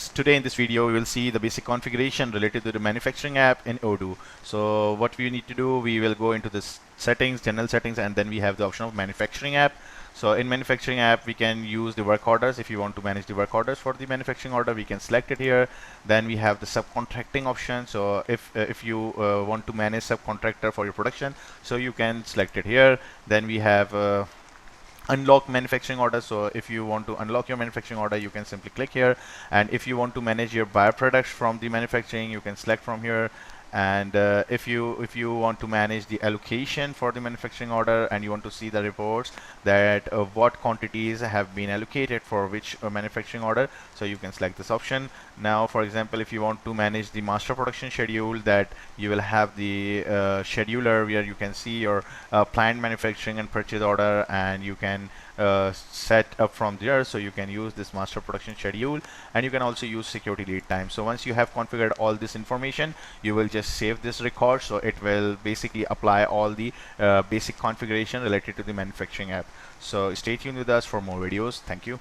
students, today in this video we will see the basic configuration related to the manufacturing app in Odoo. So what we need to do, we will go into this settings, general settings, and then we have the option of manufacturing app. So in manufacturing app we can use the work orders. If you want to manage the work orders for the manufacturing order, we can select it here. Then we have the subcontracting option. So if you want to manage subcontractor for your production, so you can select it here. Then we have unlock manufacturing order. So if you want to unlock your manufacturing order, you can simply click here. And if you want to manage your byproducts from the manufacturing, you can select from here. And if you want to manage the allocation for the manufacturing order, and you want to see the reports that what quantities have been allocated for which manufacturing order, so you can select this option. Now for example, if you want to manage the master production schedule, that you will have the scheduler where you can see your planned manufacturing and purchase order, and you can set up from there. So you can use this master production schedule, and you can also use security lead time. So once you have configured all this information, you will just save this record, so it will basically apply all the basic configuration related to the manufacturing app. So stay tuned with us for more videos. Thank you.